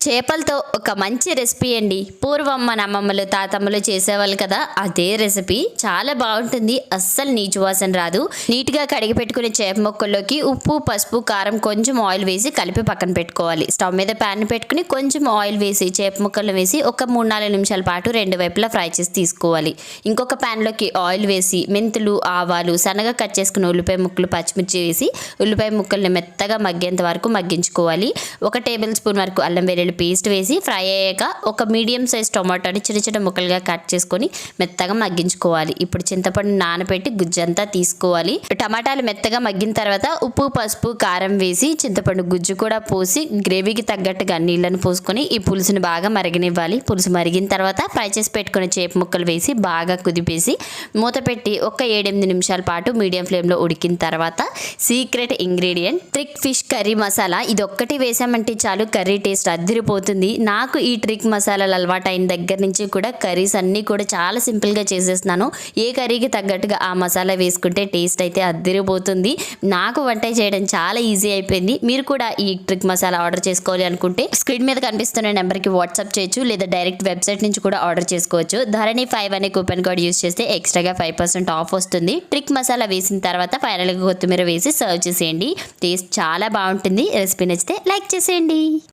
చేపలతో ఒక మంచి రెసిపీ అండి. పూర్వం మన అమ్మమ్మలు తాతమ్మలు చేసేవాళ్ళు కదా, అదే రెసిపీ చాలా బాగుంటుంది. అస్సలు నీచు వాసన రాదు. నీట్గా కడిగి పెట్టుకునే చేప ముక్కల్లోకి ఉప్పు, పసుపు, కారం, కొంచెం ఆయిల్ వేసి కలిపి పక్కన పెట్టుకోవాలి. స్టవ్ మీద ప్యాన్ పెట్టుకుని కొంచెం ఆయిల్ వేసి చేప ముక్కలు వేసి ఒక 3-4 నిమిషాల పాటు రెండు వైపులా ఫ్రై చేసి తీసుకోవాలి. ఇంకొక ప్యాన్లోకి ఆయిల్ వేసి మెంతులు, ఆవాలు, సన్నగా కట్ చేసుకున్న ఉల్లిపాయ ముక్కలు, పచ్చిమిర్చి వేసి ఉల్లిపాయ ముక్కల్ని మెత్తగా మగ్గేంత వరకు మగ్గించుకోవాలి. 1 టేబుల్ స్పూన్ వరకు అల్లం వెల్లుల్లి పేస్ట్ వేసి ఫ్రై అయ్యాక ఒక మీడియం సైజ్ టొమాటోని చిన్న చిన్న ముక్కలుగా కట్ చేసుకొని మెత్తగా మగ్గించుకోవాలి. ఇప్పుడు చింతపండు నానబెట్టి గుజ్జంతా తీసుకోవాలి. టమాటాలు మెత్తగా మగ్గిన తర్వాత ఉప్పు, పసుపు, కారం వేసి చింతపండు గుజ్జు కూడా పోసి గ్రేవీకి తగ్గట్టుగా నీళ్ళను పోసుకొని ఈ పులుసుని బాగా మరగనివ్వాలి. పులుసు మరిగిన తర్వాత ఫ్రై చేసి పెట్టుకున్న చేప ముక్కలు వేసి బాగా కుదిపేసి మూత పెట్టి ఒక 7-8 నిమిషాల పాటు మీడియం ఫ్లేమ్లో ఉడికిన తర్వాత secret ingredient trick fish curry masala, ఇది ఒక్కటి వేసామంటే చాలు కర్రీ టేస్ట్ అదిరిపోతుంది. నాకు ఈ ట్రిక్ మసాలాలు అలవాటు అయిన దగ్గర నుంచి కూడా కర్రీస్ అన్నీ కూడా చాలా సింపుల్గా చేసేస్తున్నాను. ఏ కర్రీకి తగ్గట్టుగా ఆ మసాలా వేసుకుంటే టేస్ట్ అయితే అదిరిపోతుంది. నాకు వంట చేయడం చాలా ఈజీ అయిపోయింది. మీరు కూడా ఈ ట్రిక్ మసాలా ఆర్డర్ చేసుకోవాలి అనుకుంటే స్క్రీన్ మీద కనిపిస్తున్న నెంబర్కి వాట్సాప్ చేయొచ్చు, లేదా డైరెక్ట్ వెబ్సైట్ నుంచి కూడా ఆర్డర్ చేసుకోవచ్చు. ధరణి 5 అనే కూపన్ కోడ్ యూస్ చేస్తే ఎక్స్ట్రాగా 5% ఆఫ్ వస్తుంది. ట్రిక్ మసాలా వేసిన తర్వాత ఫైనల్గా కొత్తిమీర వేసి సర్వ్ చేసేయండి. టేస్ట్ చాలా బాగుంటుంది. రెసిపీ నచ్చితే లైక్ చేసేయండి.